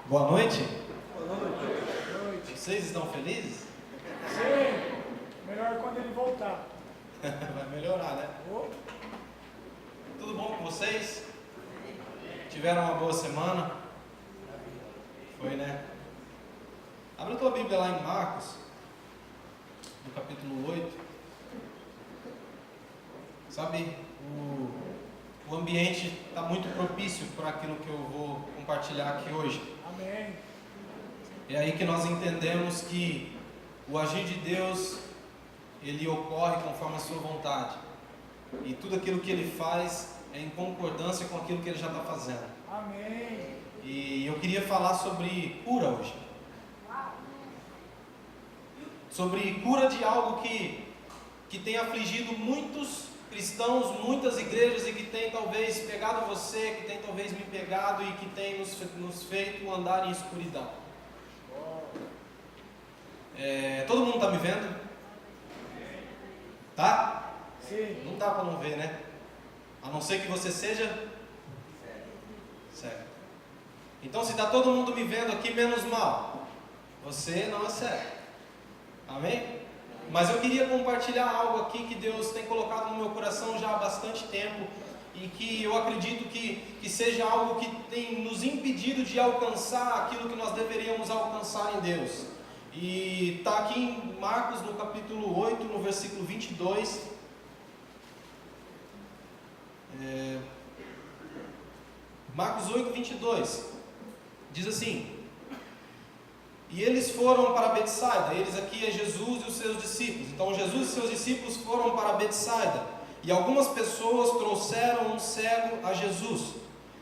Boa noite. Boa noite. Vocês estão felizes? Sim, melhor quando ele voltar. Vai melhorar, né? Oh. Tudo bom com vocês? Tiveram uma boa semana? Foi, né? Abre a tua Bíblia lá em Marcos, no capítulo 8. Sabe, o ambiente está muito propício para aquilo que eu vou compartilhar aqui hoje. Amém. É aí que nós entendemos que o agir de Deus, ele ocorre conforme a sua vontade. E tudo aquilo que ele faz é em concordância com aquilo que ele já está fazendo. Amém. E eu queria falar sobre cura hoje. Sobre cura de algo que tem afligido muitos cristãos, muitas igrejas, e que tem talvez pegado você, que tem talvez me pegado e que tem nos feito andar em escuridão. Todo mundo está me vendo? Tá? Sim. Não dá para não ver, né? A não ser que você seja cego. Então, se está todo mundo me vendo aqui, menos mal, você não é cego. Amém? Mas eu queria compartilhar algo aqui que Deus tem colocado no meu coração já há bastante tempo e que eu acredito que seja algo que tem nos impedido de alcançar aquilo que nós deveríamos alcançar em Deus. E está aqui em Marcos, no capítulo 8, no versículo 22. Marcos 8, 22. Diz assim: e eles foram para Betsaida. Eles aqui é Jesus e os seus discípulos. Então Jesus e seus discípulos foram para Betsaida, e algumas pessoas trouxeram um cego a Jesus,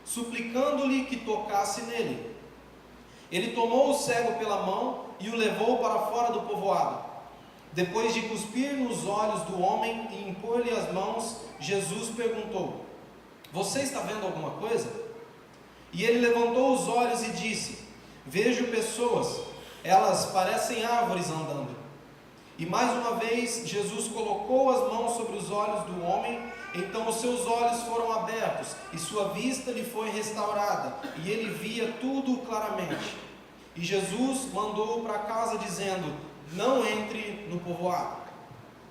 suplicando-lhe que tocasse nele. Ele tomou o cego pela mão e o levou para fora do povoado. Depois de cuspir nos olhos do homem e impor-lhe as mãos, Jesus perguntou: você está vendo alguma coisa? E ele levantou os olhos e disse: vejo pessoas, elas parecem árvores andando. E mais uma vez Jesus colocou as mãos sobre os olhos do homem. Então os seus olhos foram abertos e sua vista lhe foi restaurada, e ele via tudo claramente. E Jesus mandou-o para casa dizendo: não entre no povoado.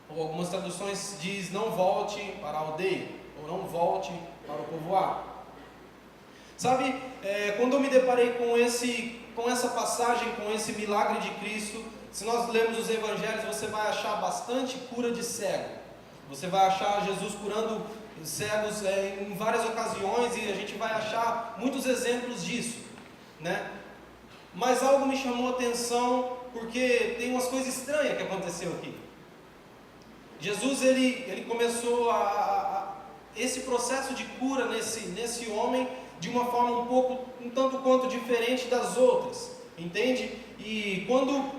Ou algumas traduções diz: não volte para a aldeia, ou não volte para o povoado. Sabe, quando eu me deparei com essa passagem, com esse milagre de Cristo, se nós lermos os evangelhos, você vai achar bastante cura de cego. Você vai achar Jesus curando cegos em várias ocasiões, e a gente vai achar muitos exemplos disso, né? Mas algo me chamou a atenção, porque tem umas coisas estranhas que aconteceu aqui. Jesus, ele começou esse processo de cura nesse homem de uma forma um tanto quanto diferente das outras, entende? E quando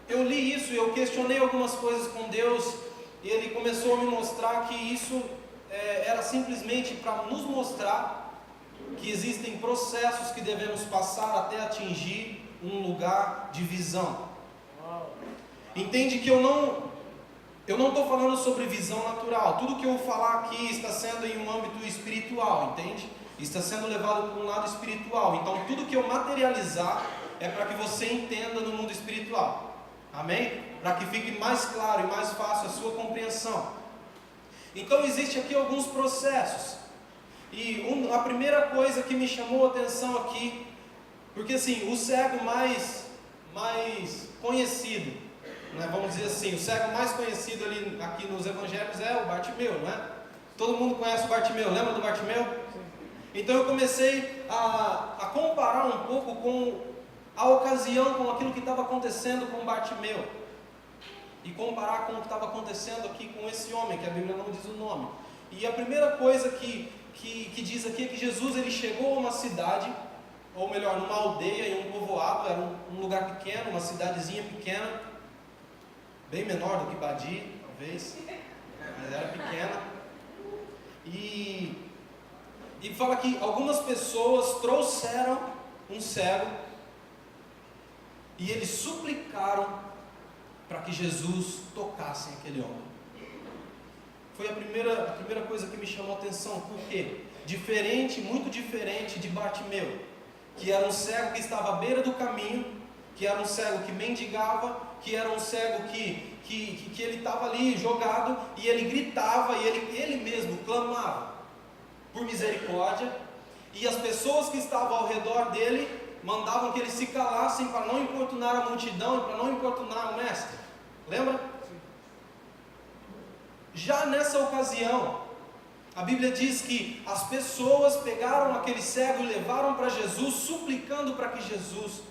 eu li isso, eu questionei algumas coisas com Deus, e Ele começou a me mostrar que isso era simplesmente para nos mostrar que existem processos que devemos passar até atingir um lugar de visão. Entende que eu não estou falando sobre visão natural. Tudo que eu vou falar aqui está sendo em um âmbito espiritual, entende? Está sendo levado para um lado espiritual. Então tudo que eu materializar é para que você entenda no mundo espiritual. Amém? Para que fique mais claro e mais fácil a sua compreensão. Então existe aqui alguns processos. E a primeira coisa que me chamou a atenção aqui, porque assim, o cego mais conhecido, né, vamos dizer assim, o cego mais conhecido aqui nos evangelhos é o Bartimeu, não é? Todo mundo conhece o Bartimeu, lembra do Bartimeu? Então eu comecei a comparar um pouco com a ocasião, com aquilo que estava acontecendo com Bartimeu, e comparar com o que estava acontecendo aqui com esse homem, que a Bíblia não diz o nome. E a primeira coisa que diz aqui é que Jesus, ele chegou a uma cidade, ou melhor, numa aldeia, em um povoado, era um lugar pequeno, uma cidadezinha pequena, bem menor do que Badi, talvez, mas era pequena. E fala que algumas pessoas trouxeram um cego e eles suplicaram para que Jesus tocasse aquele homem. Foi a primeira coisa que me chamou a atenção. Por quê? Muito diferente de Bartimeu. que era um cego que estava à beira do caminho, que era um cego que mendigava, que era um cego que ele estava ali jogado, e ele gritava, e ele mesmo clamava por misericórdia, e as pessoas que estavam ao redor dele mandavam que eles se calassem para não importunar a multidão e para não importunar o mestre. Lembra? Já nessa ocasião, a Bíblia diz que as pessoas pegaram aquele cego e levaram para Jesus, suplicando para que Jesus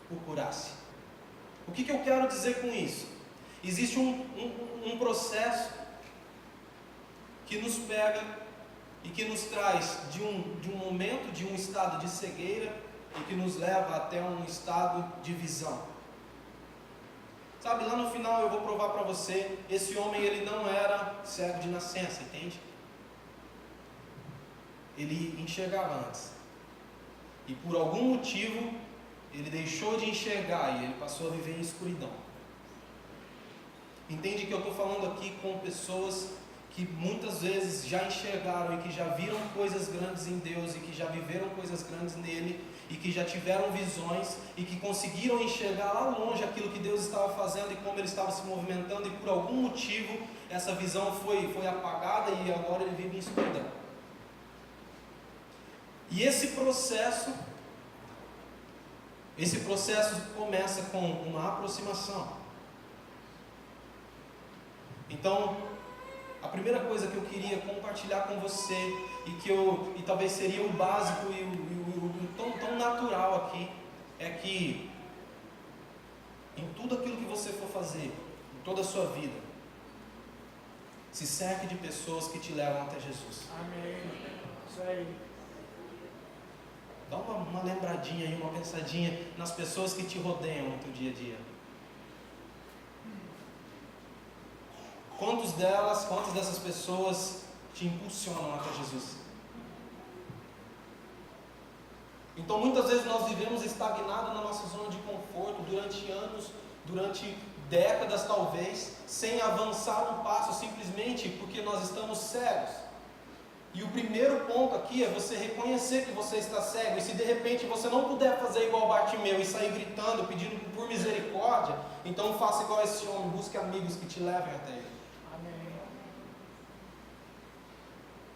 o curasse. O que eu quero dizer com isso? Existe um processo que nos pega e que nos traz de um momento, de um estado de cegueira, e que nos leva até um estado de visão. Sabe, lá no final eu vou provar para você, esse homem ele não era cego de nascença, entende? Ele enxergava antes. E por algum motivo, ele deixou de enxergar e ele passou a viver em escuridão. Entende que eu estou falando aqui com pessoas que muitas vezes já enxergaram e que já viram coisas grandes em Deus e que já viveram coisas grandes nele e que já tiveram visões e que conseguiram enxergar lá longe aquilo que Deus estava fazendo e como ele estava se movimentando, e por algum motivo essa visão foi apagada e agora ele vive em escuridão. E esse processo começa com uma aproximação. Então, a primeira coisa que eu queria compartilhar com você, e talvez seria o básico e o tão natural aqui, é que em tudo aquilo que você for fazer, em toda a sua vida, se cerque de pessoas que te levam até Jesus. Amém. Isso aí. Dá uma lembradinha aí, uma pensadinha nas pessoas que te rodeiam no teu dia a dia. Quantas dessas pessoas te impulsionam até Jesus? Então muitas vezes nós vivemos estagnados na nossa zona de conforto durante anos, durante décadas talvez, sem avançar um passo simplesmente porque nós estamos cegos. E o primeiro ponto aqui é você reconhecer que você está cego. E se de repente você não puder fazer igual Bartimeu e sair gritando, pedindo por misericórdia, então faça igual esse homem, busque amigos que te levem até ele. Amém.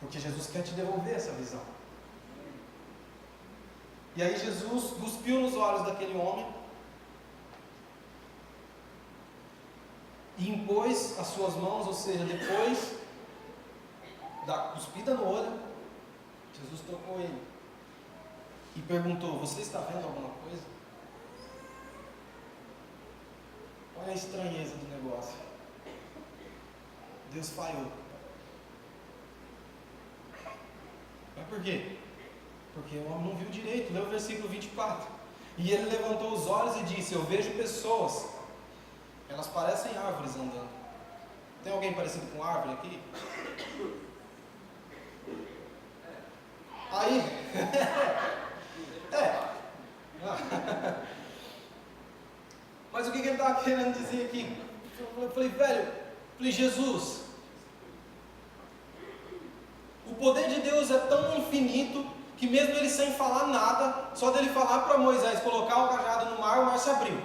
Porque Jesus quer te devolver essa visão. E aí Jesus cuspiu nos olhos daquele homem e impôs as suas mãos, ou seja, depois da cuspida no olho, Jesus tocou ele e perguntou: você está vendo alguma coisa? Olha a estranheza do negócio. Deus falhou. Mas por quê? Porque o homem não viu direito. Lê o versículo 24. E ele levantou os olhos e disse: eu vejo pessoas, elas parecem árvores andando. Tem alguém parecido com árvore aqui? Aí, mas o que ele estava querendo dizer aqui? Eu falei, Jesus, o poder de Deus é tão infinito que mesmo ele sem falar nada, só dele falar para Moisés colocar o cajado no mar, o mar se abriu.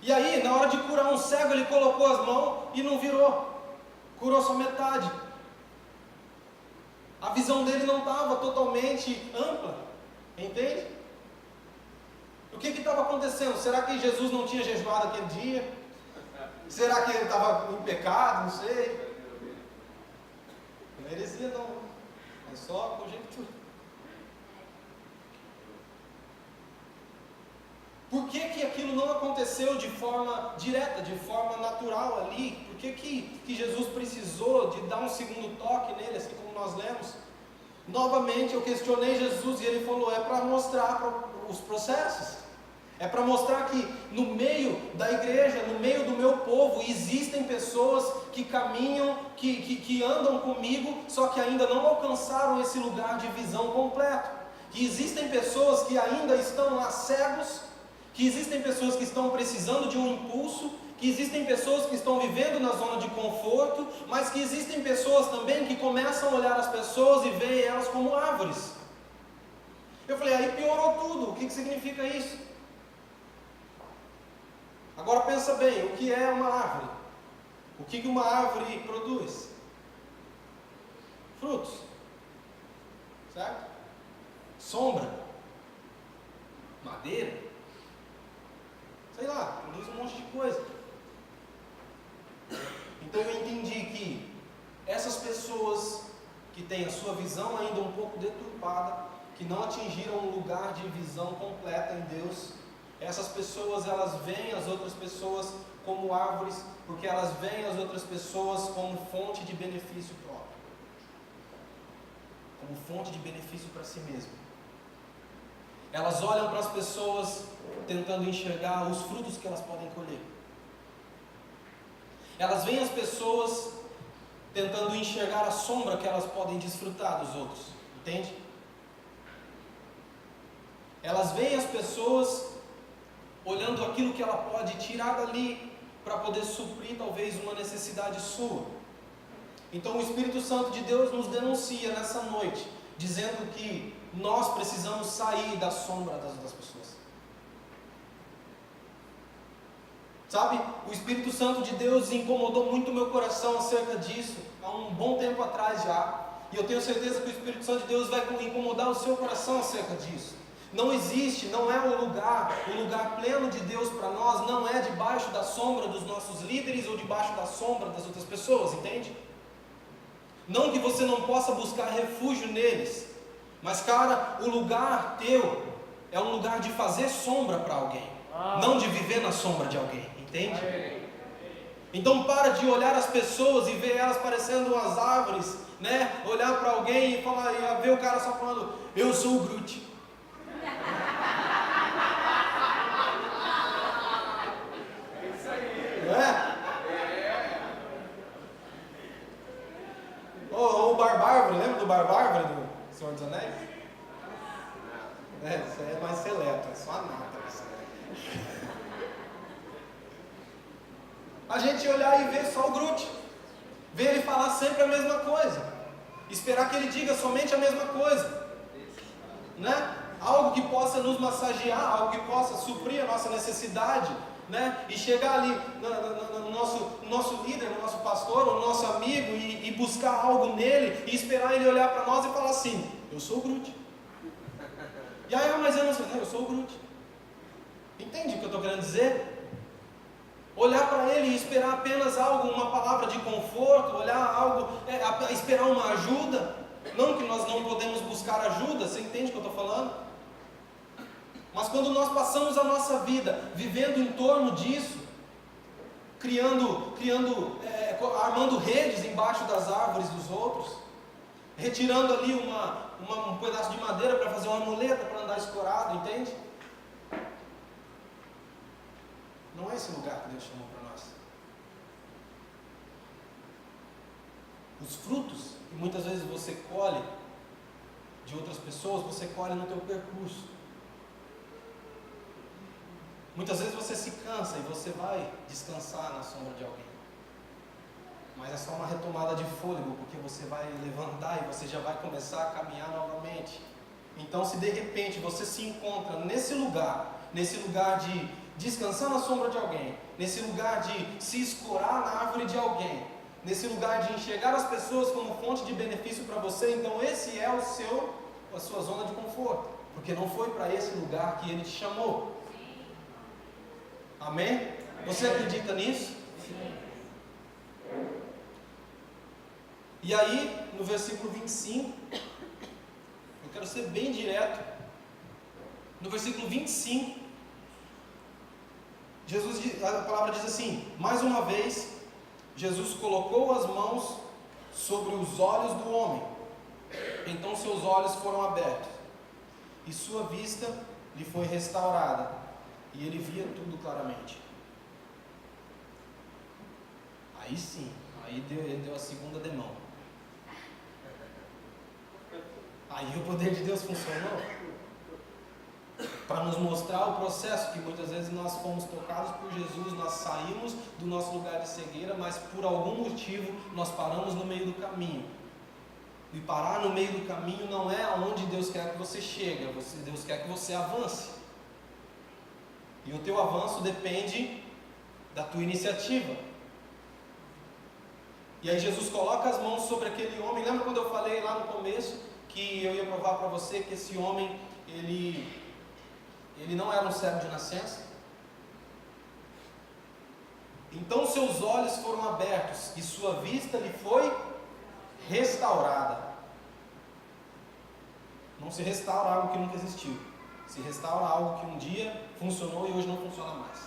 E aí, na hora de curar um cego, ele colocou as mãos e não virou, curou só metade. A visão dele não estava totalmente ampla, entende? O que estava acontecendo? Será que Jesus não tinha jejuado aquele dia? Será que ele estava em pecado? Não sei. Não é heresia não, é só conjectura. Por que aquilo não aconteceu de forma direta, de forma natural ali? Por que Jesus precisou de dar um segundo toque nele, assim como nós lemos? Novamente eu questionei Jesus e ele falou: é para mostrar os processos. É para mostrar que no meio da igreja, no meio do meu povo, existem pessoas que caminham, que andam comigo, só que ainda não alcançaram esse lugar de visão completo. Que existem pessoas que ainda estão lá cegos, que existem pessoas que estão precisando de um impulso, que existem pessoas que estão vivendo na zona de conforto, mas que existem pessoas também que começam a olhar as pessoas e veem elas como árvores. Eu falei, aí piorou tudo. O que significa isso? Agora pensa bem, o que é uma árvore? O que uma árvore produz? Frutos. Certo? Sombra. Madeira. Sei lá, produz um monte de coisa. Então eu entendi que essas pessoas que têm a sua visão ainda um pouco deturpada, que não atingiram um lugar de visão completa em Deus, essas pessoas, elas veem as outras pessoas como árvores, porque elas veem as outras pessoas como fonte de benefício próprio, como fonte de benefício para si mesmo. Elas olham para as pessoas tentando enxergar os frutos que elas podem colher. Elas veem as pessoas tentando enxergar a sombra que elas podem desfrutar dos outros, entende? Elas veem as pessoas olhando aquilo que ela pode tirar dali para poder suprir talvez uma necessidade sua. Então o Espírito Santo de Deus nos denuncia nessa noite, dizendo que nós precisamos sair da sombra das outras pessoas. Sabe, o Espírito Santo de Deus incomodou muito o meu coração acerca disso, há um bom tempo atrás já. E eu tenho certeza que o Espírito Santo de Deus vai incomodar o seu coração acerca disso. Não existe, não é o lugar pleno de Deus para nós não é debaixo da sombra dos nossos líderes ou debaixo da sombra das outras pessoas, entende? Não que você não possa buscar refúgio neles, mas cara, o lugar teu é um lugar de fazer sombra para alguém, não de viver na sombra de alguém, entende? Então para de olhar as pessoas e ver elas parecendo umas árvores, né? Olhar para alguém e falar, e ver o cara só falando, eu sou o Groot. Não é? O Barbárvore, lembra do Barbárvore do Senhor dos Anéis? Isso aí é mais seleto, é só a nata. A gente olhar e ver só o Groot, ver ele falar sempre a mesma coisa, esperar que ele diga somente a mesma coisa, né? Algo que possa nos massagear, algo que possa suprir a nossa necessidade, né? E chegar ali no nosso líder, no nosso pastor, ou no nosso amigo e buscar algo nele e esperar ele olhar para nós e falar assim, eu sou o Groot. E aí, mas eu não sei, eu sou o Groot. Entende o que eu estou querendo dizer? Olhar para ele e esperar apenas algo, uma palavra de conforto, olhar algo, esperar uma ajuda. Não que nós não podemos buscar ajuda, você entende o que eu estou falando? Mas quando nós passamos a nossa vida vivendo em torno disso, armando redes embaixo das árvores dos outros, retirando ali um pedaço de madeira para fazer uma muleta para andar escorado, entende? Não é esse lugar que Deus chamou para nós. Os frutos que muitas vezes você colhe de outras pessoas, você colhe no teu percurso. Muitas vezes você se cansa e você vai descansar na sombra de alguém. Mas é só uma retomada de fôlego, porque você vai levantar e você já vai começar a caminhar novamente. Então, se de repente você se encontra nesse lugar de descansar na sombra de alguém, nesse lugar de se escorar na árvore de alguém, nesse lugar de enxergar as pessoas como fonte de benefício para você, então esse é a sua zona de conforto, porque não foi para esse lugar que Ele te chamou. Amém? Você acredita nisso? Sim. E aí, no versículo 25, eu quero ser bem direto. No versículo 25, a palavra diz assim: mais uma vez, Jesus colocou as mãos sobre os olhos do homem. Então seus olhos foram abertos, e sua vista lhe foi restaurada, e ele via tudo claramente. Aí sim, ele deu a segunda demão. Aí o poder de Deus funcionou para nos mostrar o processo que muitas vezes nós fomos tocados por Jesus, nós saímos do nosso lugar de cegueira, mas por algum motivo nós paramos no meio do caminho. E parar no meio do caminho não é aonde Deus quer que você chegue, Deus quer que você avance. E o teu avanço depende da tua iniciativa. E aí Jesus coloca as mãos sobre aquele homem. Lembra quando eu falei lá no começo que eu ia provar para você que esse homem, ele não era um cego de nascença? Então seus olhos foram abertos e sua vista lhe foi restaurada. Não se restaura algo que nunca existiu. Se restaura algo que um dia funcionou e hoje não funciona mais.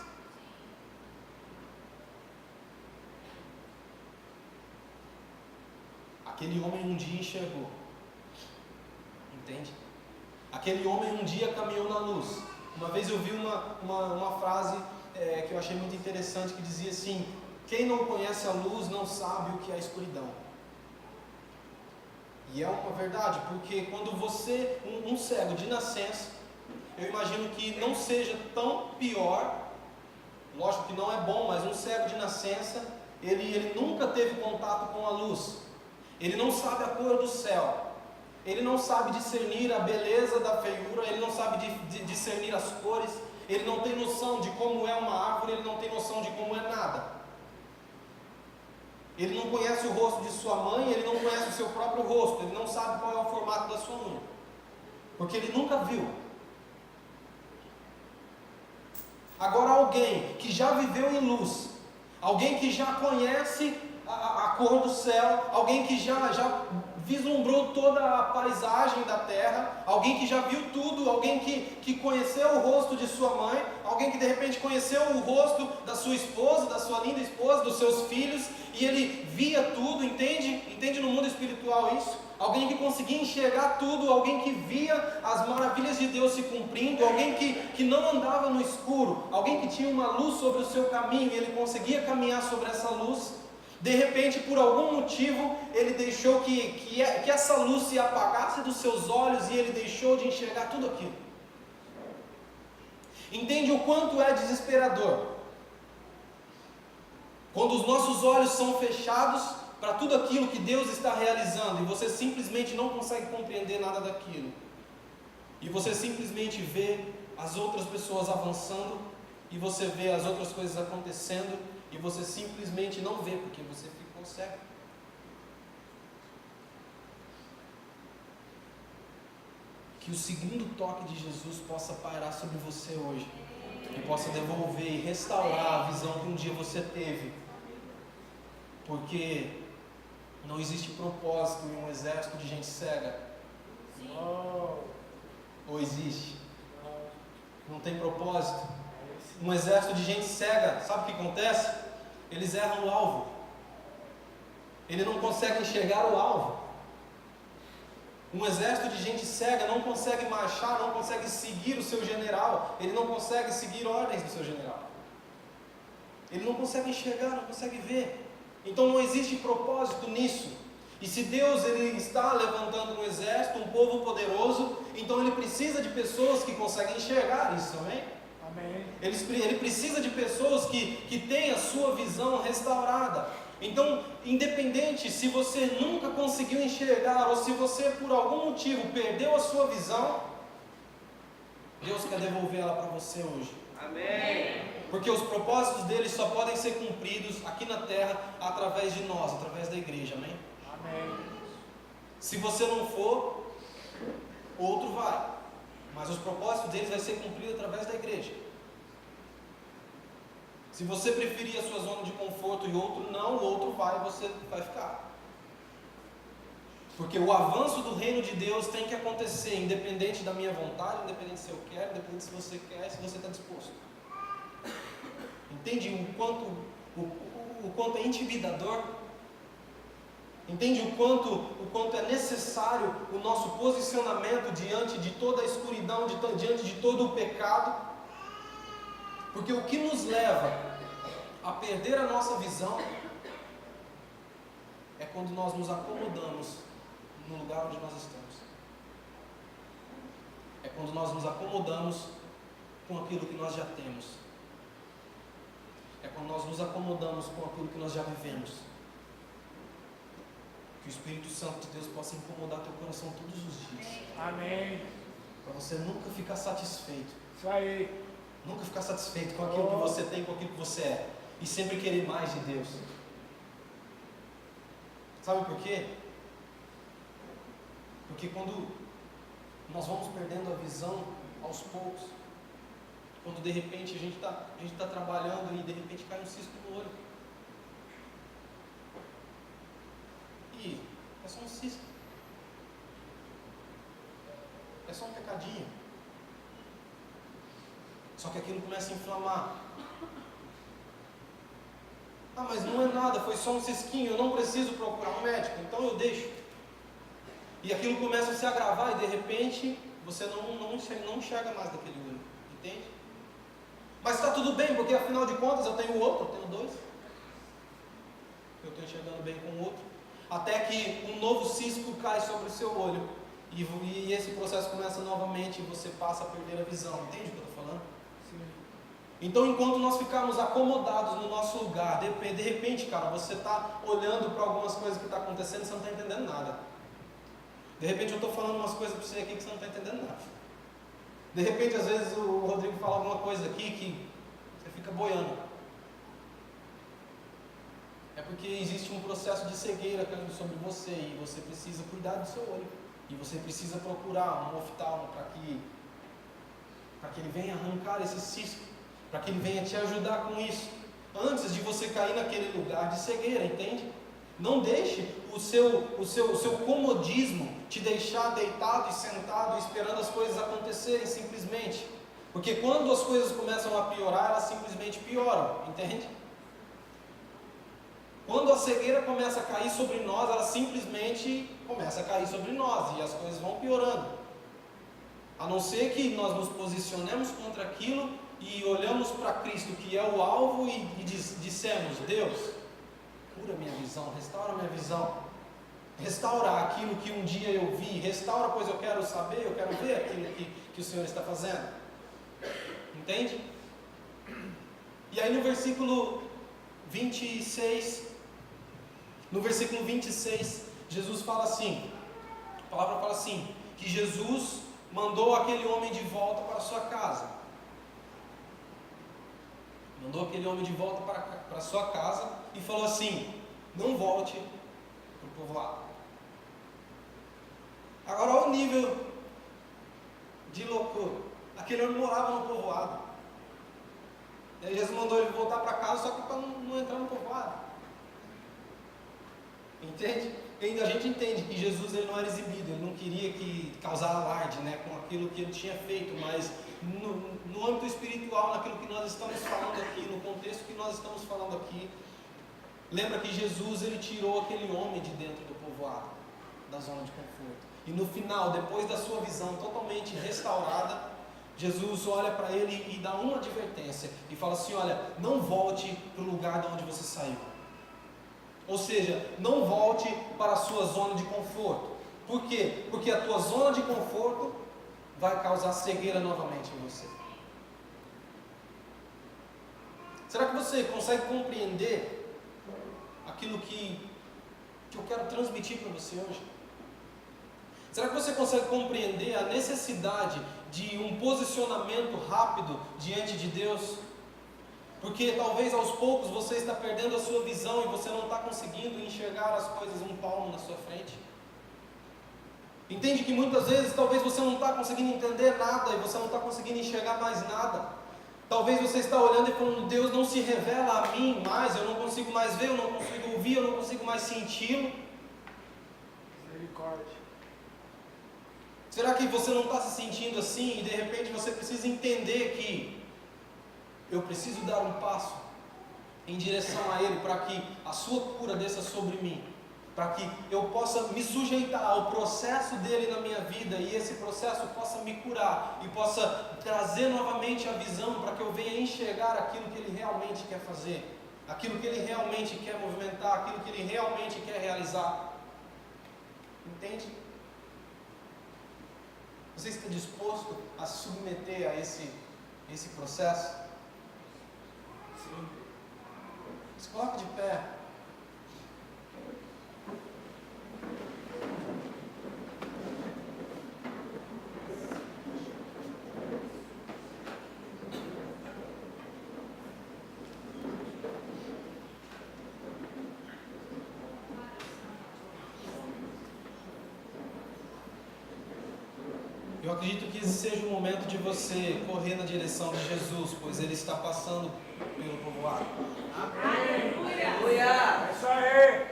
Aquele homem um dia enxergou. Entende? Aquele homem um dia caminhou na luz. Uma vez eu vi uma frase que eu achei muito interessante, que dizia assim: quem não conhece a luz não sabe o que é a escuridão. E é uma verdade, porque quando você, um cego de nascença, eu imagino que não seja tão pior, lógico que não é bom, mas um cego de nascença, ele nunca teve contato com a luz, ele não sabe a cor do céu, ele não sabe discernir a beleza da feiura, ele não sabe discernir as cores, ele não tem noção de como é uma árvore, ele não tem noção de como é nada. Ele não conhece o rosto de sua mãe, ele não conhece o seu próprio rosto, ele não sabe qual é o formato da sua unha, porque ele nunca viu. Agora alguém que já viveu em luz, alguém que já conhece a cor do céu, alguém que já vislumbrou toda a paisagem da terra, alguém que já viu tudo, alguém que conheceu o rosto de sua mãe, alguém que de repente conheceu o rosto da sua esposa, da sua linda esposa, dos seus filhos, e ele via tudo, entende? Entende no mundo espiritual isso? Alguém que conseguia enxergar tudo, alguém que via as maravilhas de Deus se cumprindo, alguém que não andava no escuro, alguém que tinha uma luz sobre o seu caminho e ele conseguia caminhar sobre essa luz. De repente, por algum motivo, ele deixou que essa luz se apagasse dos seus olhos e ele deixou de enxergar tudo aquilo. Entende o quanto é desesperador quando os nossos olhos são fechados para tudo aquilo que Deus está realizando e você simplesmente não consegue compreender nada daquilo, e você simplesmente vê as outras pessoas avançando e você vê as outras coisas acontecendo e você simplesmente não vê porque você ficou cego. Que o segundo toque de Jesus possa pairar sobre você hoje, que possa devolver e restaurar a visão que um dia você teve, porque não existe propósito em um exército de gente cega. Ou existe? Não tem propósito. Um exército de gente cega, sabe o que acontece? Eles erram o alvo. Ele não consegue enxergar o alvo. Um exército de gente cega não consegue marchar, não consegue seguir o seu general. Ele não consegue seguir ordens do seu general. Ele não consegue enxergar, não consegue ver. Então não existe propósito nisso. E se Deus ele está levantando um exército, um povo poderoso, então Ele precisa de pessoas que conseguem enxergar isso, amém? Amém. Ele precisa de pessoas que têm a sua visão restaurada. Então, independente se você nunca conseguiu enxergar, ou se você por algum motivo perdeu a sua visão, Deus quer devolver ela para você hoje. Amém. Porque os propósitos dele só podem ser cumpridos aqui na terra através de nós, através da igreja, amém? Amém. Se você não for, outro vai. Mas os propósitos deles vai ser cumprido através da igreja. Se você preferir a sua zona de conforto e outro não, o outro vai e você vai ficar. Porque o avanço do reino de Deus tem que acontecer, independente da minha vontade, independente se eu quero, independente se você quer, se você está disposto. Entende o quanto é intimidador? Entende o quanto é necessário o nosso posicionamento diante de toda a escuridão, diante de todo o pecado? Porque o que nos leva a perder a nossa visão é quando nós nos acomodamos no lugar onde nós estamos. É quando nós nos acomodamos com aquilo que nós já temos. É quando nós nos acomodamos com aquilo que nós já vivemos. Que o Espírito Santo de Deus possa incomodar teu coração todos os dias. Amém. Para você nunca ficar satisfeito. Isso aí. Nunca ficar satisfeito com aquilo que você tem, com aquilo que você é. E sempre querer mais de Deus. Sabe por quê? Porque quando nós vamos perdendo a visão aos poucos, quando de repente a gente está trabalhando e de repente cai um cisco no olho. E é só um cisco. É só um pecadinho. Só que aquilo começa a inflamar. Ah, mas não é nada, foi só um cisquinho, eu não preciso procurar um médico, então eu deixo. E aquilo começa a se agravar e de repente você não enxerga mais daquele olho. Entende? Mas está tudo bem, porque afinal de contas eu tenho outro, eu tenho dois. Eu estou enxergando bem com o outro. Até que um novo cisco cai sobre o seu olho. E esse processo começa novamente e você passa a perder a visão. Entende o que eu estou falando? Sim. Então, enquanto nós ficarmos acomodados no nosso lugar, de repente, cara, você está olhando para algumas coisas que estão acontecendo e você não está entendendo nada. De repente eu estou falando umas coisas para você aqui que você não está entendendo nada. De repente, às vezes, o Rodrigo fala alguma coisa aqui que você fica boiando. É porque existe um processo de cegueira caindo sobre você e você precisa cuidar do seu olho. E você precisa procurar um oftalmo para que ele venha arrancar esse cisco, para que ele venha te ajudar com isso, antes de você cair naquele lugar de cegueira, entende? Não deixe o seu comodismo te deixar deitado e sentado esperando as coisas acontecerem simplesmente. Porque quando as coisas começam a piorar, elas simplesmente pioram, entende? Quando a cegueira começa a cair sobre nós, ela simplesmente começa a cair sobre nós e as coisas vão piorando. A não ser que nós nos posicionemos contra aquilo e olhamos para Cristo, que é o alvo, e dissemos: Deus, cura minha visão, restaura minha visão, restaura aquilo que um dia eu vi, restaura, pois eu quero saber, eu quero ver aquilo que o Senhor está fazendo. Entende? E aí no versículo 26, Jesus fala assim, a palavra fala assim, que Jesus mandou aquele homem de volta para a sua casa. Mandou aquele homem de volta para a sua casa e falou assim: não volte para o povoado. Agora olha o nível de loucura. Aquele homem morava no povoado. E aí Jesus mandou ele voltar para casa, só que para não entrar no povoado. Entende? E a gente entende que Jesus ele não era exibido, ele não queria causar alarde, né, com aquilo que ele tinha feito, mas no âmbito espiritual, naquilo que nós estamos falando aqui, no contexto que nós estamos falando aqui, lembra que Jesus ele tirou aquele homem de dentro do povoado, da zona de conforto. E no final, depois da sua visão totalmente restaurada, Jesus olha para ele e dá uma advertência e fala assim: olha, não volte para o lugar de onde você saiu. Ou seja, não volte para a sua zona de conforto. Por quê? Porque a tua zona de conforto vai causar cegueira novamente em você. Será que você consegue compreender aquilo que eu quero transmitir para você hoje? Será que você consegue compreender a necessidade de um posicionamento rápido diante de Deus? Porque talvez aos poucos você está perdendo a sua visão e você não está conseguindo enxergar as coisas um palmo na sua frente. Entende que muitas vezes talvez você não está conseguindo entender nada e você não está conseguindo enxergar mais nada. Talvez você está olhando e falando: Deus não se revela a mim mais, eu não consigo mais ver, eu não consigo ouvir, eu não consigo mais senti-lo. Misericórdia. Será que você não está se sentindo assim e de repente você precisa entender que eu preciso dar um passo em direção a Ele para que a sua cura desça sobre mim, para que eu possa me sujeitar ao processo dele na minha vida e esse processo possa me curar e possa trazer novamente a visão para que eu venha enxergar aquilo que Ele realmente quer fazer, aquilo que Ele realmente quer movimentar, aquilo que Ele realmente quer realizar. Entende? Você está disposto a se submeter a esse processo? Se coloque de pé. Eu acredito que esse seja o momento de você correr na direção de Jesus, pois Ele está passando pelo povoado. Aleluia! É isso aí!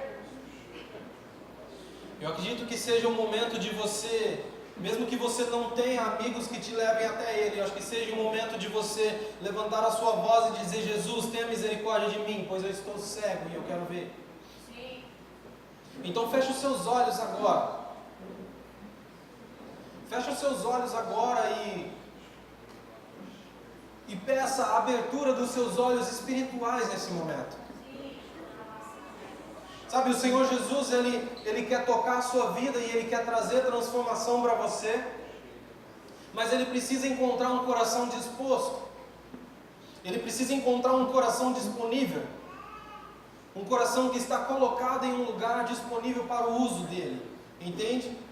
Eu acredito que seja o momento de você, mesmo que você não tenha amigos que te levem até Ele, eu acho que seja o momento de você levantar a sua voz e dizer: Jesus, tenha misericórdia de mim, pois eu estou cego e eu quero ver. Sim. Então feche os seus olhos agora. Feche os seus olhos agora e peça a abertura dos seus olhos espirituais nesse momento. Sabe, o Senhor Jesus, Ele quer tocar a sua vida e Ele quer trazer transformação para você, mas Ele precisa encontrar um coração disposto, Ele precisa encontrar um coração disponível, um coração que está colocado em um lugar disponível para o uso dele, entende?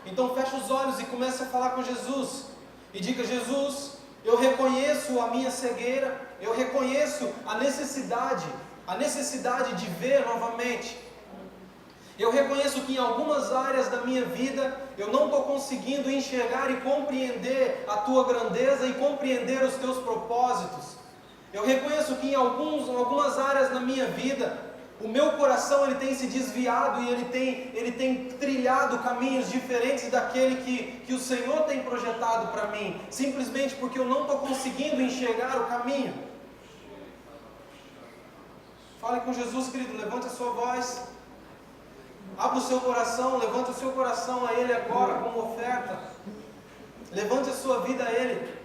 Então feche os olhos e comece a falar com Jesus, e diga: Jesus, eu reconheço a minha cegueira, eu reconheço a necessidade de ver novamente. Eu reconheço que em algumas áreas da minha vida eu não estou conseguindo enxergar e compreender a Tua grandeza e compreender os Teus propósitos. Eu reconheço que em algumas áreas da minha vida o meu coração ele tem se desviado e ele tem trilhado caminhos diferentes daquele que o Senhor tem projetado para mim, simplesmente porque eu não estou conseguindo enxergar o caminho. Fale com Jesus, querido, levante a sua voz, abra o seu coração, levante o seu coração a Ele agora como oferta, levante a sua vida a Ele.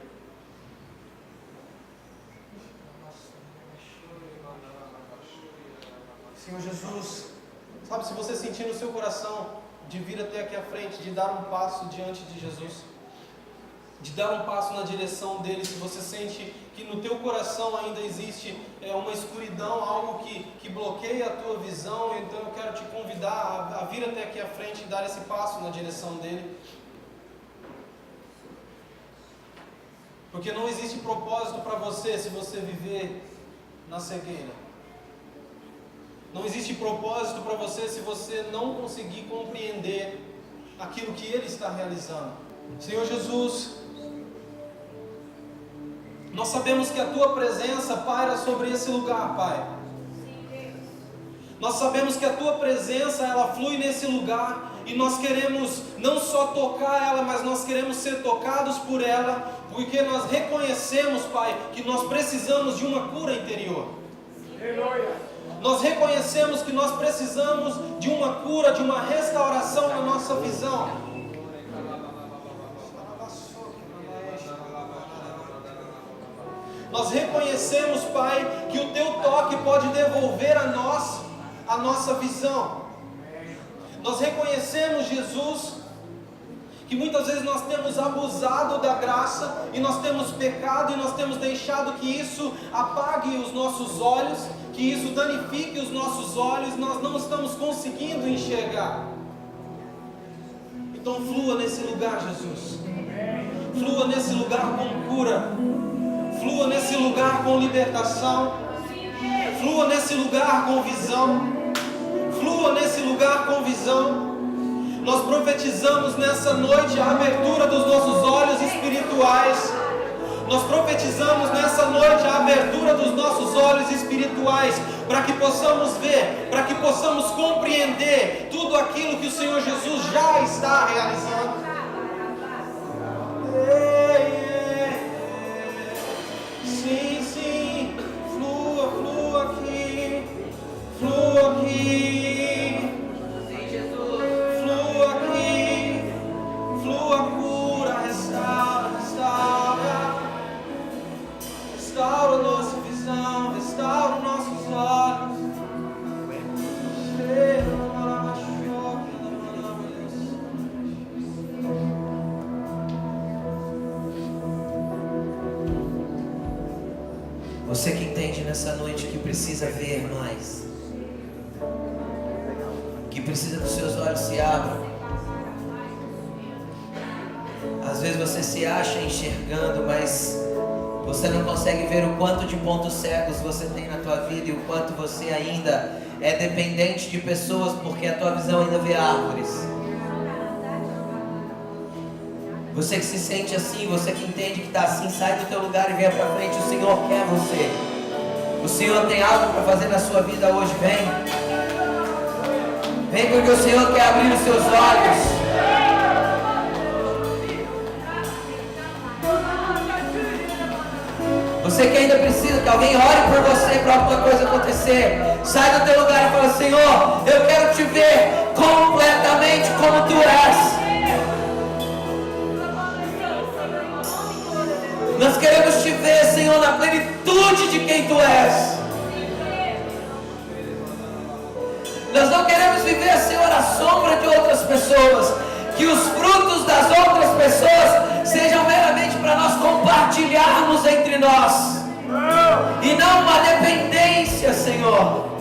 Senhor Jesus, sabe, se você sentir no seu coração de vir até aqui à frente, de dar um passo diante de Jesus, de dar um passo na direção dele, se você sente que no teu coração ainda existe uma escuridão, algo que bloqueia a tua visão, então eu quero te convidar a vir até aqui à frente e dar esse passo na direção dele. Porque não existe propósito para você se você viver na cegueira. Não existe propósito para você se você não conseguir compreender aquilo que Ele está realizando. Senhor Jesus, nós sabemos que a Tua presença paira sobre esse lugar, Pai. Nós sabemos que a Tua presença, ela flui nesse lugar, e nós queremos não só tocar ela, mas nós queremos ser tocados por ela, porque nós reconhecemos, Pai, que nós precisamos de uma cura interior. Nós reconhecemos que nós precisamos de uma cura, de uma restauração na nossa visão. Nós reconhecemos, Pai, que o Teu toque pode devolver a nós a nossa visão. Nós reconhecemos, Jesus, que muitas vezes nós temos abusado da graça, e nós temos pecado, e nós temos deixado que isso apague os nossos olhos, que isso danifique os nossos olhos, nós não estamos conseguindo enxergar. Então flua nesse lugar, Jesus. Flua nesse lugar com cura. Flua nesse lugar com libertação. Flua nesse lugar com visão. Flua nesse lugar com visão. Nós profetizamos nessa noite a abertura dos nossos olhos espirituais. Nós profetizamos nessa noite a abertura dos nossos olhos espirituais, para que possamos ver, para que possamos compreender tudo aquilo que o Senhor Jesus já está realizando. Sim, sim, flua, flua aqui, flua aqui, flua aqui, flua, cura, restaura, restaura. Restaura a nossa visão, restaura os nossos olhos. Você que entende nessa noite que precisa ver mais, que precisa que os seus olhos se abram. Às vezes você se acha enxergando, mas você não consegue ver o quanto de pontos cegos você tem na tua vida e o quanto você ainda é dependente de pessoas, porque a tua visão ainda vê árvores. Você que se sente assim, você que entende que está assim, sai do teu lugar e venha para frente. O Senhor quer você. O Senhor tem algo para fazer na sua vida hoje. Vem. Vem porque o Senhor quer abrir os seus olhos. Você que ainda precisa que alguém ore por você para alguma coisa acontecer, sai do teu lugar e fala: Senhor, eu quero te ver completamente como tu és. Nós queremos te ver, Senhor, na plenitude de quem tu és. Nós não queremos viver, Senhor, à sombra de outras pessoas. Que os frutos das outras pessoas sejam meramente para nós compartilharmos entre nós, e não uma dependência, Senhor.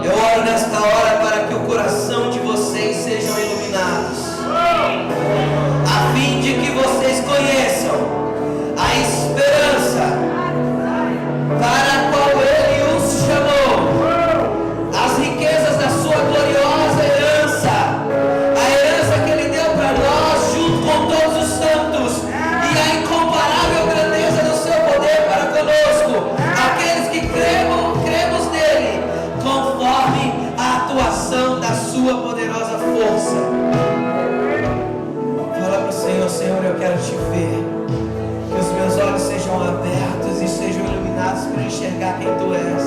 Eu oro nesta hora para que o coração de vocês sejam iluminados, a fim de que vocês conheçam a esperança para a qual Ele os chamou, as riquezas da sua gloriosa herança, a herança que Ele deu para nós junto com todos os santos, e a incomparável grandeza do seu poder para conosco, aqueles que cremos nele, conforme a atuação da sua poderosa força. Fala para o Senhor: Senhor, eu quero te ver, que os meus olhos sejam abertos e sejam iluminados para enxergar quem tu és.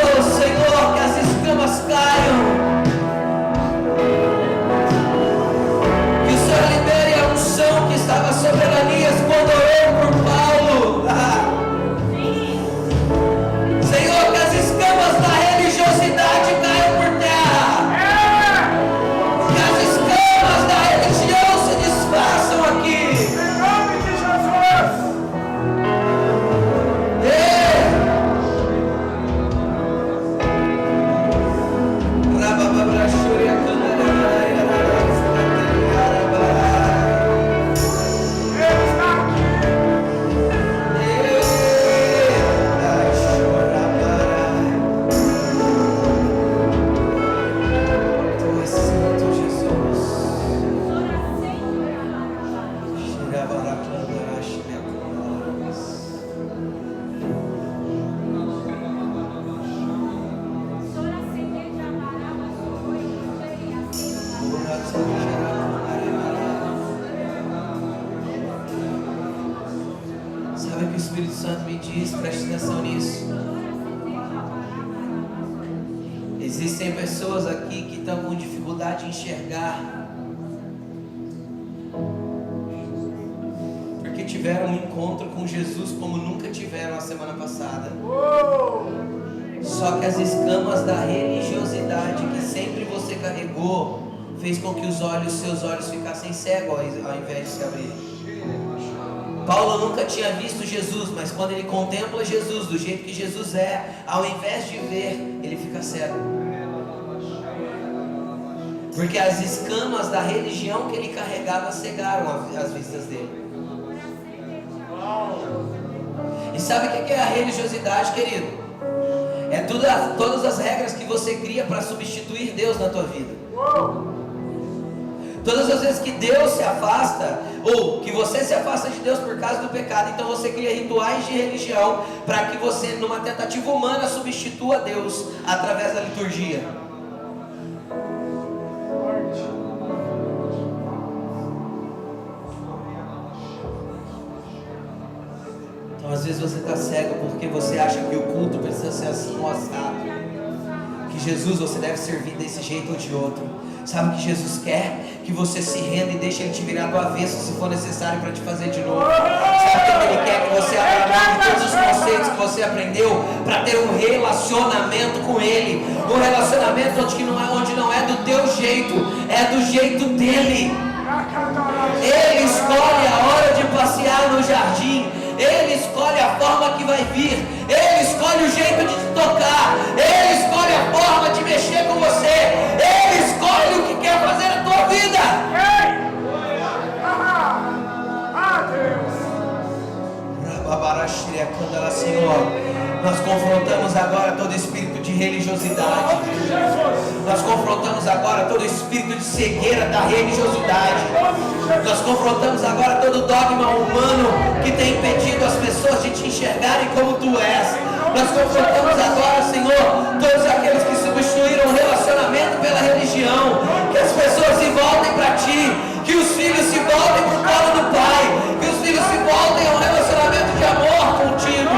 Oh, Senhor, que as escamas caiam, que o Senhor libere a unção que estava sobre Ananias quando orou por Paulo. Senhor, que as escamas da religiosidade caiam por terra, que as escamas da religião se desfaçam aqui. Em nome de Jesus. Sabe o que o Espírito Santo me diz? Preste atenção nisso. Existem pessoas aqui que estão com dificuldade em enxergar, porque tiveram um encontro com Jesus como nunca tiveram a semana passada. Só que as escamas da religiosidade que sempre você carregou fez com que seus olhos ficassem cegos ao invés de se abrir. Paulo nunca tinha visto Jesus, mas quando ele contempla Jesus do jeito que Jesus é, ao invés de ver, ele fica cego. Porque as escamas da religião que ele carregava cegaram as vistas dele. E sabe o que é a religiosidade, querido? É todas as regras que você cria para substituir Deus na tua vida. Todas as vezes que Deus se afasta, ou que você se afasta de Deus por causa do pecado, então você cria rituais de religião para que você, numa tentativa humana, substitua Deus através da liturgia. Então às vezes você está cego porque você acha que o culto precisa ser assim ou assado, que Jesus você deve servir desse jeito ou de outro. Sabe o que Jesus quer? Que você se renda e deixe Ele te virar do avesso se for necessário para te fazer de novo. Sabe o que Ele quer? Que você abra mão de todos os conceitos que você aprendeu para ter um relacionamento com Ele. Um relacionamento onde não é do teu jeito, é do jeito dEle. Ele escolhe a hora de passear no jardim. Ele escolhe a forma que vai vir. Ele escolhe o jeito de te tocar. Ele escolhe a forma de mexer com você. Ele escolhe o que quer fazer na tua vida. religiosidade. Nós confrontamos agora todo espírito de cegueira da religiosidade. Nós confrontamos agora todo dogma humano que tem impedido as pessoas de te enxergarem como tu és. Nós confrontamos agora, Senhor, todos aqueles que substituíram o relacionamento pela religião. Que as pessoas se voltem para Ti, que os filhos se voltem para o colo do Pai, que os filhos se voltem a um relacionamento de amor contigo.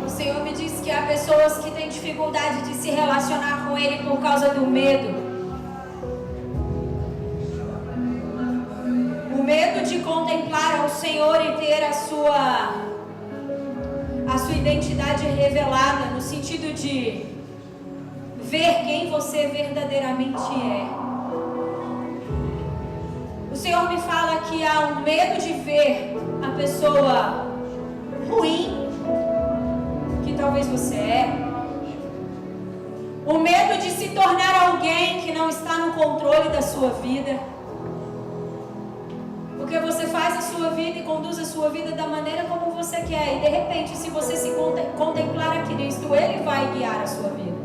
O Senhor me disse que há pessoas que têm dificuldade de se relacionar com Ele por causa do medo. O medo de contemplar ao Senhor e ter a sua identidade revelada, no sentido de ver quem você verdadeiramente é. O Senhor me fala que há um medo de ver a pessoa ruim que talvez você é. O medo de se tornar alguém que não está no controle da sua vida. Porque você faz a sua vida e conduz a sua vida da maneira como você quer. E de repente, se você se contemplar a Cristo, Ele vai guiar a sua vida.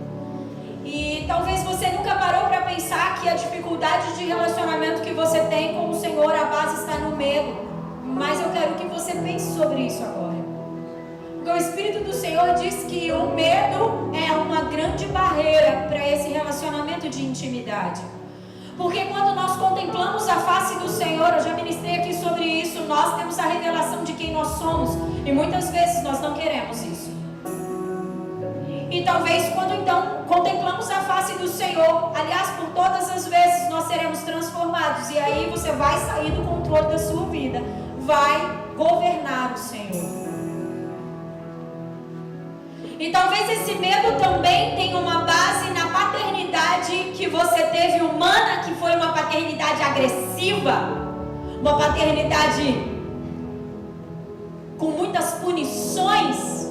E talvez você nunca parou para pensar que a dificuldade de relacionamento que você tem com o Senhor, a base está no medo. Mas eu quero que você pense sobre isso agora. Porque o Espírito do Senhor diz que o medo é uma grande barreira para esse relacionamento de intimidade. Porque quando nós contemplamos a face do Senhor, eu já ministrei aqui sobre isso, nós temos a revelação de quem nós somos. E muitas vezes nós não queremos isso. E talvez quando então contemplamos a face do Senhor, aliás, por todas as vezes nós seremos transformados. E aí você vai sair do controle da sua vida, vai governar o Senhor. E talvez esse medo também tenha uma base na paternidade que você teve humana, que foi uma paternidade agressiva, uma paternidade com muitas punições.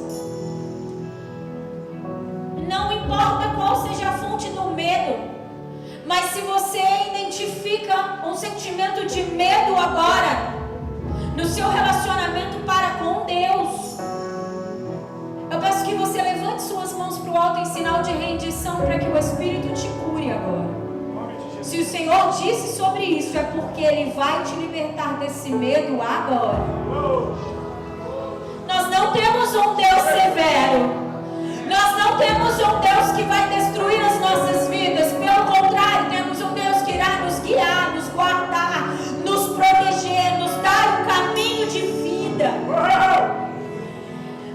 Não importa qual seja a fonte do medo, mas se você identifica um sentimento de medo agora no seu relacionamento para com Deus, eu peço que você levante suas mãos para o alto em sinal de rendição para que o Espírito te cure agora. Se o Senhor disse sobre isso, é porque Ele vai te libertar desse medo agora. Nós não temos um Deus severo. Nós não temos um Deus que vai destruir as nossas vidas. Pelo contrário, temos um Deus que irá nos guiar, nos guardar, nos proteger, nos dar um caminho de vida.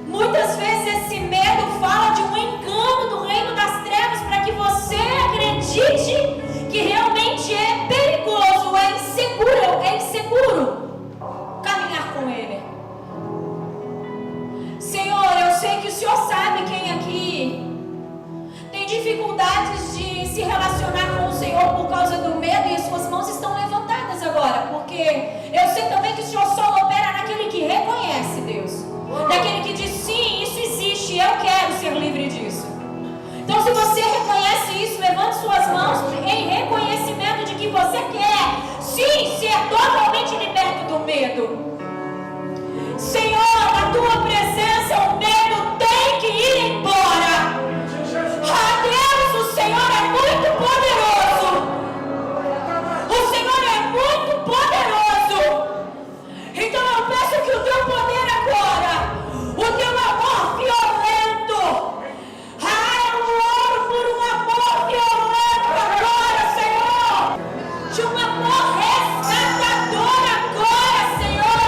Muitas vezes esse medo fala de um engano do reino das trevas para que você acredite que realmente é perigoso, é inseguro caminhar com Ele. Senhor, eu sei que o Senhor sabe quem aqui tem dificuldades de se relacionar com o Senhor por causa do medo, e as suas mãos estão levantadas agora, porque eu sei também que o Senhor só opera naquele que reconhece Deus, naquele que diz sim, isso existe, eu quero ser livre disso. Então, se você reconhece isso, levante suas mãos em reconhecimento de que você quer sim ser totalmente liberto do medo. Senhor, na tua presença o medo tem que ir embora. Ah, Deus, o Senhor é muito poderoso. O Senhor é muito poderoso. Então eu peço que o teu poder agora, o teu amor violento, eu oro por um amor violento agora, Senhor, de um amor resgatador agora, Senhor.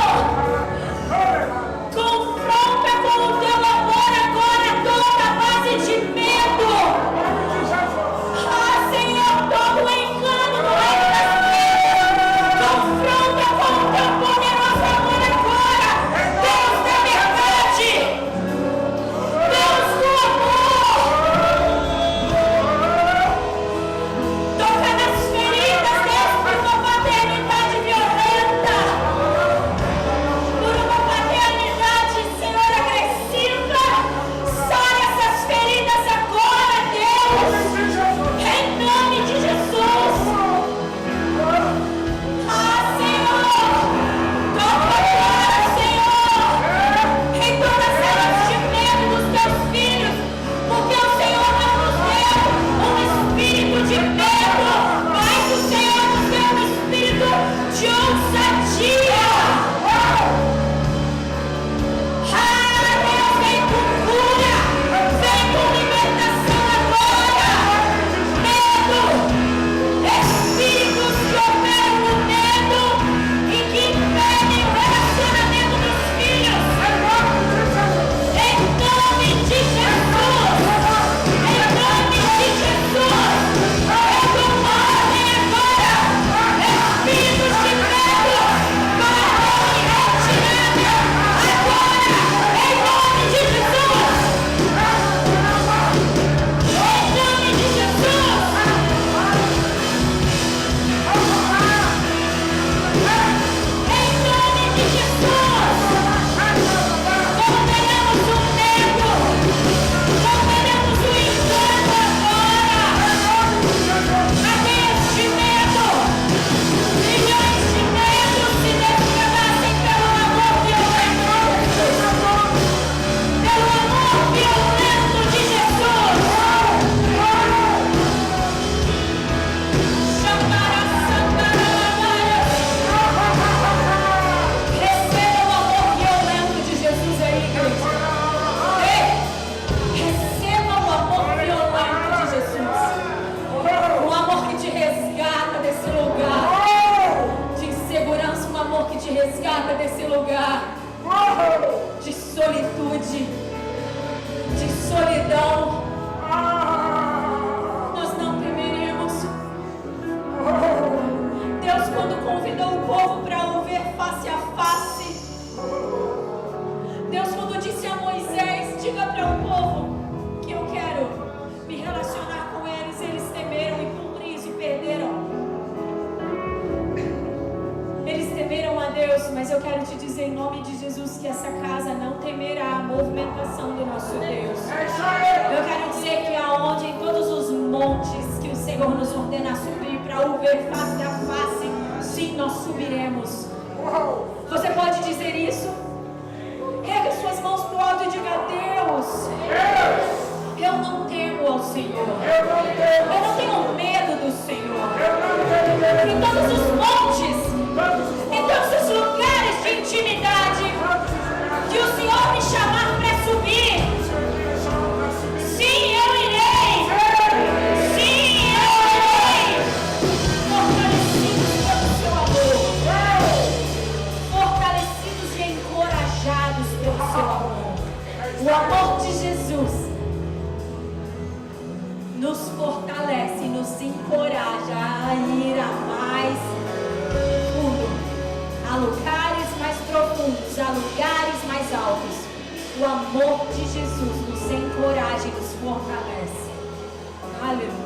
Deus, mas eu quero te dizer em nome de Jesus que essa casa não temerá a movimentação do nosso Deus. Eu quero dizer que aonde em todos os montes que o Senhor nos ordena subir para o ver face a face, sim, nós subiremos. Você pode dizer isso? Erga suas mãos para o alto e diga: Deus, eu não temo ao Senhor. Eu não tenho medo do Senhor. Em todos os montes, em todos os lugares de intimidade que o Senhor me chamar para subir, sim, eu irei. Sim, eu irei. Fortalecidos pelo seu amor, fortalecidos e encorajados pelo seu amor. O amor de Jesus nos fortalece e nos encoraja a ir a mais fundo, a lugares mais profundos, a lugares mais altos. O amor de Jesus nos encoraja e nos fortalece. Aleluia.